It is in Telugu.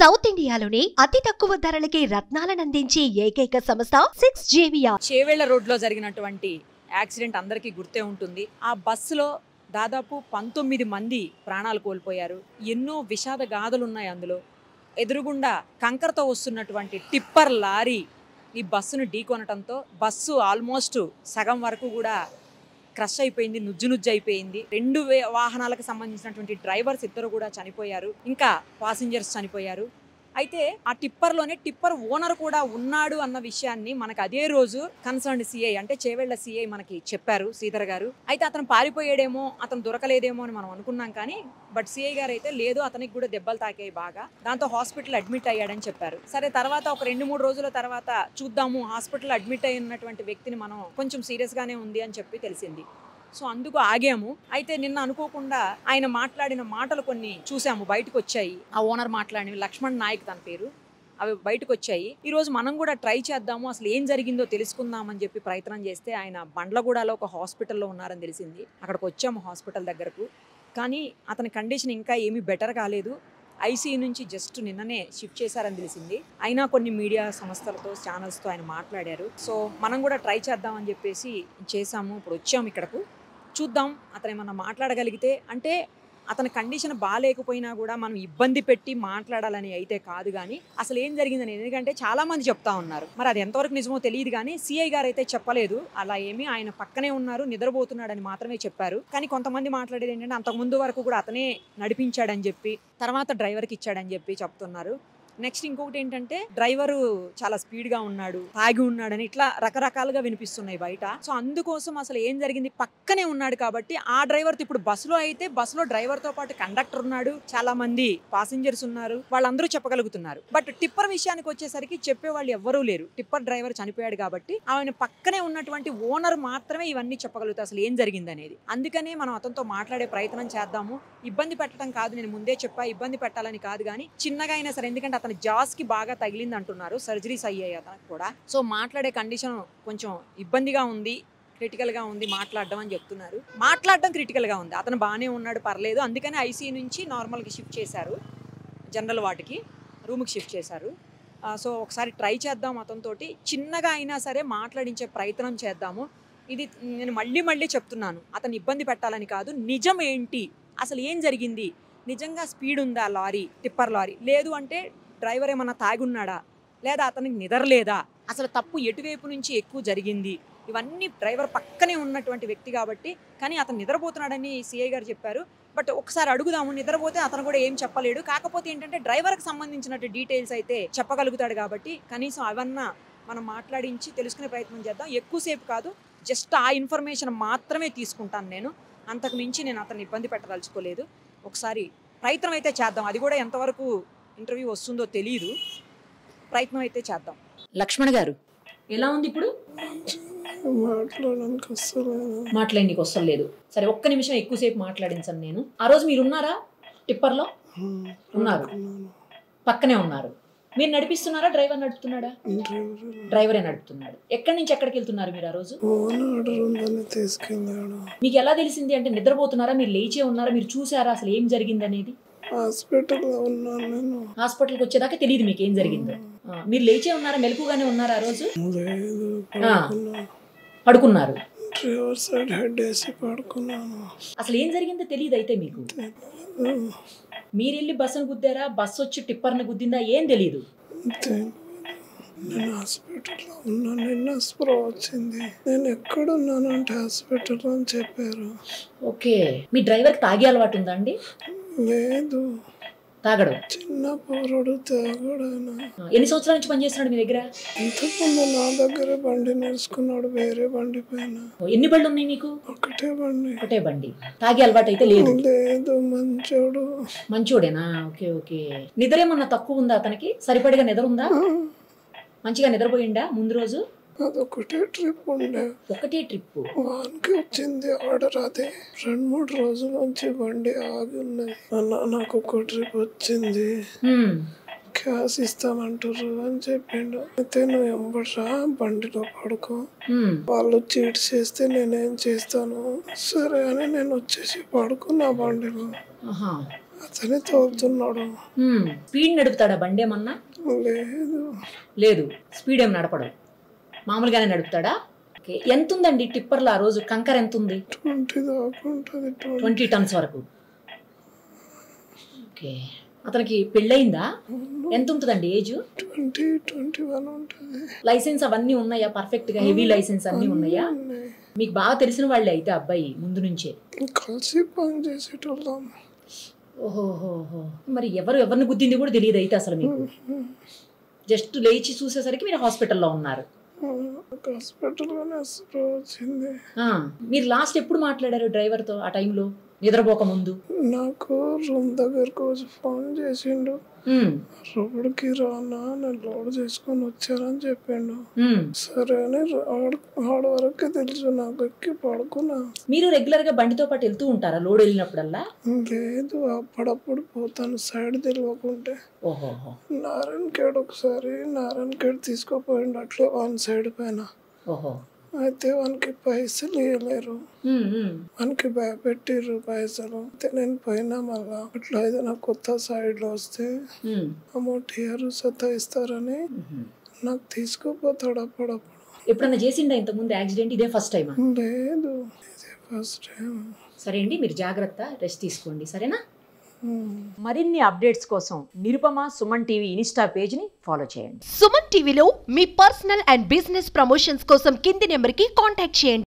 సౌత్ ఇండియాలోనే అతి తక్కువ ధరలకి రత్నాలనందించే ఏకైక సంస్థ 6JVR. చేవేళ్ల రోడ్లో జరిగినటువంటి యాక్సిడెంట్ అందరికీ గుర్తే ఉంటుంది. ఆ బస్సులో దాదాపు 19 మంది ప్రాణాలు కోల్పోయారు. ఎన్నో విషాద గాథలు ఉన్నాయి అందులో. ఎదురుగుండా కంకరతో వస్తున్నటువంటి టిప్పర్ లారీ ఈ బస్సును ఢీకొనటంతో బస్సు ఆల్మోస్ట్ సగం వరకు కూడా క్రష్ అయిపోయింది, నుజ్జు అయిపోయింది. 2 వాహనాలకు సంబంధించినటువంటి డ్రైవర్స్ ఇద్దరు కూడా చనిపోయారు, ఇంకా పాసింజర్స్ చనిపోయారు. అయితే ఆ టిప్పర్లోనే టిప్పర్ ఓనర్ కూడా ఉన్నాడు అన్న విషయాన్ని మనకు అదే రోజు కన్సర్న్ సిఐ అంటే చేవేళ్ల సిఐ మనకి చెప్పారు, శ్రీధర్ గారు. అయితే అతను పారిపోయాడేమో, అతను దొరకలేదేమో అని మనం అనుకున్నాం. కానీ బట్ సిఐ గారు అయితే లేదు, అతనికి కూడా దెబ్బలు తాకాయి బాగా, దాంతో హాస్పిటల్ అడ్మిట్ అయ్యాడని చెప్పారు. సరే, తర్వాత ఒక 2-3 రోజుల తర్వాత చూద్దాము, హాస్పిటల్ అడ్మిట్ అయినటువంటి వ్యక్తిని మనం కొంచెం సీరియస్ గానే ఉంది అని చెప్పి తెలిసింది. సో అందుకు ఆగాము. అయితే నిన్న అనుకోకుండా ఆయన మాట్లాడిన మాటలు కొన్ని చూసాము, బయటకు వచ్చాయి. ఆ ఓనర్ మాట్లాడినవి, లక్ష్మణ్ నాయక్ తన పేరు, అవి బయటకు వచ్చాయి. ఈరోజు మనం కూడా ట్రై చేద్దాము, అసలు ఏం జరిగిందో తెలుసుకుందామని చెప్పి ప్రయత్నం చేస్తే ఆయన బండ్లగూడలో ఒక హాస్పిటల్లో ఉన్నారని తెలిసింది. అక్కడికి వచ్చాము హాస్పిటల్ దగ్గరకు. కానీ అతని కండిషన్ ఇంకా ఏమీ బెటర్ కాలేదు. ఐసీయూ నుంచి జస్ట్ నిన్ననే షిఫ్ట్ చేశారని తెలిసింది. అయినా కొన్ని మీడియా సంస్థలతో, ఛానల్స్తో ఆయన మాట్లాడారు. సో మనం కూడా ట్రై చేద్దామని చెప్పేసి చేసాము. ఇప్పుడు వచ్చాము ఇక్కడకు, చూద్దాం అతను ఏమన్నా మాట్లాడగలిగితే. అంటే అతని కండిషన్ బాగాలేకపోయినా కూడా మనం ఇబ్బంది పెట్టి మాట్లాడాలని అయితే కాదు, కానీ అసలు ఏం జరిగిందని. ఎందుకంటే చాలా మంది చెప్తా ఉన్నారు, మరి అది ఎంతవరకు నిజమో తెలియదు. కానీ సిఐ గారు అయితే చెప్పలేదు అలా ఏమి, ఆయన పక్కనే ఉన్నారు, నిద్రపోతున్నాడని మాత్రమే చెప్పారు. కానీ కొంతమంది మాట్లాడేది ఏంటంటే అంతకుముందు వరకు కూడా అతనే నడిపించాడని చెప్పి, తర్వాత డ్రైవర్కి ఇచ్చాడని చెప్పి చెప్తున్నారు. నెక్స్ట్ ఇంకొకటి ఏంటంటే డ్రైవరు చాలా స్పీడ్గా ఉన్నాడు, తాగి ఉన్నాడని ఇట్లా రకరకాలుగా వినిపిస్తున్నాయి బయట. సో అందుకోసం అసలు ఏం జరిగింది, పక్కనే ఉన్నాడు కాబట్టి ఆ డ్రైవర్ ఇప్పుడు బస్సులో అయితే బస్సులో డ్రైవర్తో పాటు కండక్టర్ ఉన్నాడు, చాలా మంది పాసింజర్స్ ఉన్నారు, వాళ్ళందరూ చెప్పగలుగుతున్నారు. బట్ టిప్పర్ విషయానికి వచ్చేసరికి చెప్పేవాళ్ళు ఎవ్వరూ లేరు. టిప్పర్ డ్రైవర్ చనిపోయాడు కాబట్టి ఆయన పక్కనే ఉన్నటువంటి ఓనర్ మాత్రమే ఇవన్నీ చెప్పగలుగుతారు అసలు ఏం జరిగింది అనేది. అందుకనే మనం అతనితో మాట్లాడే ప్రయత్నం చేద్దాము. ఇబ్బంది పెట్టడం కాదు, నేను ముందే చెప్పా, ఇబ్బంది పెట్టాలని కాదు, కానీ చిన్నగా అయినా సరే, ఎందుకంటే అతని జాస్కి బాగా తగిలింది అంటున్నారు, సర్జరీస్ అయ్యాయి అతనికి కూడా. సో మాట్లాడే కండిషన్ కొంచెం ఇబ్బందిగా ఉంది, క్రిటికల్గా ఉంది మాట్లాడడం అని చెప్తున్నారు. మాట్లాడడం క్రిటికల్గా ఉంది, అతను బాగానే ఉన్నాడు, పర్లేదు. అందుకని ఐసీయూ నుంచి నార్మల్కి షిఫ్ట్ చేశారు, జనరల్ వార్డుకి రూమ్కి షిఫ్ట్ చేశారు. సో ఒకసారి ట్రై చేద్దాం, అతనితోటి చిన్నగా అయినా సరే మాట్లాడించే ప్రయత్నం చేద్దాము. ఇది నేను మళ్ళీ చెప్తున్నాను, అతను ఇబ్బంది పెట్టాలని కాదు. నిజం ఏంటి, అసలు ఏం జరిగింది, నిజంగా స్పీడ్ ఉందా లారీ, టిప్పర్ లారీ, లేదు అంటే డ్రైవర్ ఏమన్నా తాగున్నాడా, లేదా అతనికి నిద్ర లేదా, అసలు తప్పు ఎటువైపు నుంచి ఎక్కువ జరిగింది, ఇవన్నీ డ్రైవర్ పక్కనే ఉన్నటువంటి వ్యక్తి కాబట్టి. కానీ అతను నిద్రపోతున్నాడని సిఐ గారు చెప్పారు. బట్ ఒకసారి అడుగుదాము, నిద్రపోతే అతను కూడా ఏం చెప్పలేడు. కాకపోతే ఏంటంటే డ్రైవర్కి సంబంధించినట్టు డీటెయిల్స్ అయితే చెప్పగలుగుతాడు కాబట్టి కనీసం అవన్నా మనం మాట్లాడించి తెలుసుకునే ప్రయత్నం చేద్దాం. ఎక్కువసేపు కాదు, జస్ట్ ఆ ఇన్ఫర్మేషన్ మాత్రమే తీసుకుంటాను నేను, అంతకు మించి నేను అతన్ని ఇబ్బంది పెట్టదలుచుకోలేదు. ఒకసారి ప్రయత్నం అయితే చేద్దాం, అది కూడా ఎంతవరకు ఇంటర్వ్యూ వస్తుందో తెలియదు, ప్రయత్నం అయితే చేద్దాం. లక్ష్మణ్ గారు ఎలా ఉంది ఇప్పుడు? మాట్లాడడానికి వస్తలేదు. సరే, ఒక్క నిమిషం ఎక్కువసేపు మాట్లాడించాను నేను. ఆ రోజు మీరు ఉన్నారా టిప్పర్లో? ఉన్నారు, పక్కనే ఉన్నారు. మీరు నడిపిస్తున్నారా, డ్రైవర్ నడుపుతున్నాడా? డ్రైవరే నడుపుతున్నాడు. ఎక్కడి నుంచి ఎక్కడికి వెళ్తున్నారు మీరు ఆ రోజు? మీకు ఎలా తెలిసింది? అంటే నిద్రపోతున్నారా, మీరు లేచే ఉన్నారా, మీరు చూసారా అసలు ఏం జరిగింది అనేది? హాస్పిటల్లో ఉన్నాను నేను. హాస్పిటల్కి వచ్చేదాకా తెలియదు మీకు ఏం జరిగిందో. మీరు లేచే ఉన్నారా, మెలకుగానే ఉన్నారా ఆ రోజు? పడుకున్నారు, డ్రైవర్ సైడ్ హెడ్ వేసి పడుకున్నాను. అసలు ఏం జరిగిందో తెలియదు అయితే మీకు? మీరు వెళ్ళి బస్సును గుద్దారా, బస్సు వచ్చి టిప్పర్ని గుద్దిందా, ఏం తెలియదు? నేను హాస్పిటల్లో ఉన్నాను, నిన్న స్ప్రో వచ్చింది. నేను ఎక్కడున్నానంటే హాస్పిటల్లో అని చెప్పారు. ఓకే, మీ డ్రైవర్కి తాగే అలవాటు ఉందా అండి? లేదు, తాగడు. చిన్న పోరడు తాగడైనా. ఎన్ని సంవత్సరాల నుంచి పనిచేస్తున్నాడు మీ దగ్గర? ఇంతకుముందు నా దగ్గరే బండి నేర్చుకున్నాడు, వేరే బండి పైన. ఎన్ని బళ్ళు ఉన్నాయి మీకు? ఒకటే బండి. ఒకటే బండి. తాగే అలవాటు అయితే లేదు? లేదు, మంచోడు. మంచోడేనా? Okay okay. నిద్ర ఏమన్నా తక్కువ ఉందా అతనికి? సరిపడిగా నిద్ర ఉందా? మంచిగా నిద్రపోయిండా ముందు రోజు? అదొకటే ట్రిప్ ఉండే. ఒకటే ట్రిప్ వానికి వచ్చింది ఆర్డర్. అదే 2-3 రోజుల నుంచి బండి ఆగి ఉన్నది. అన్న నాకు ఒక ట్రిప్ వచ్చింది, క్యాష్ ఇస్తామంటారు అని చెప్పిండు. అయితే నువ్వు ఎంబడ్రా బండిలో పడుకో, వాళ్ళు చీట్ చేస్తే నేనేం చేస్తాను, సరే అని నేను వచ్చేసి పడుకున్నా బండిలో. అతనే తోలుతున్నాడు. స్పీడ్ నడుపుతాడా బండి ఏమన్నా? లేదు లేదు, స్పీడ్ ఏం నడపడు, మామూలుగానే నడుపుతాడా? ఓకే, ఎంత ఉందండి టిప్పర్లో ఆ రోజు కంకర ఎంత ఉంది? 20 దాకా ఉంటుంది. 20 టన్స్ వరకు. ఓకే, అతనికి పెళ్ళయిందా? ఎంత ఉంటుందండి ఏజ్? 20-21 ఉంటుంది. లైసెన్స్ అవన్నీ ఉన్నాయా? పర్ఫెక్ట్ గా హెవీ లైసెన్స్ అన్ని ఉన్నాయా? మీకు బాగా తెలిసిన వాళ్ళే అయితే అబ్బాయి ముందు నుంచే కలిసి పని చేసేటోళ్ళం. ఓహోహోహో, మరి ఎవరిని గుద్దింది కూడా తెలియదు అయితే అసలు మీకు? జస్ట్ లేచి చూసేసరికి మీరు హాస్పిటల్లో ఉన్నారు. హాస్పిటల్లోనే వచ్చింది. మీరు లాస్ట్ ఎప్పుడు మాట్లాడారు డ్రైవర్తో ఆ టైంలో, నిద్రపోక ముందు? నాకు రూమ్ దగ్గరకు వచ్చి ఫోన్ చేసిండు. రోడ్డుకి రానా, నేను లోడ్ చేసుకొని వచ్చారని చెప్పిండు. సరే అని ఆడ వరకే తెలుసు, నాకు ఎక్కి పడుకున్నా. మీరు రెగ్యులర్ గా బండితో పాటు వెళ్తూ ఉంటారా లోడ్ వెళ్ళినప్పుడల్లా? లేదు, అప్పుడప్పుడు పోతాను సైడ్ తెలియకుంటే. ఓహోహో, నారాయణఖేడ్ ఒకసారి నారాయణఖేడ్ తీసుకోపోయిండు అట్లా వన్ సైడ్ పైన. ఓహో, అయితే వానికి పైసలు ఇవ్వలేరు, వానికి భయపెట్టిర్రు పైసలు. అయితే నేను పోయినా మళ్ళా అట్లా ఏదైనా కొత్త సైడ్ లో వస్తే అమౌంట్ ఇయ్యరు, సతాయిస్తారని నాకు తీసుకుపోతాడు అప్పుడప్పుడు. ఎప్పుడన్నా చేసిండా ఇంత ముందు యాక్సిడెంట్? ఇదే ఫస్ట్ టైమా? లేదు, ఇదే ఫస్ట్ టైం. సరే అండి, మీరు జాగ్రత్త, రెస్ట్ తీసుకోండి, సరేనా? మరిన్ని అప్డేట్స్ కోసం Nirupama Suman TV Insta page ని ఫాలో చేయండి. సుమన్ టీవీలో మీ పర్సనల్ అండ్ బిజినెస్ ప్రమోషన్స్ కోసం కింది నెంబర్ కి కాంటాక్ట్ చేయండి.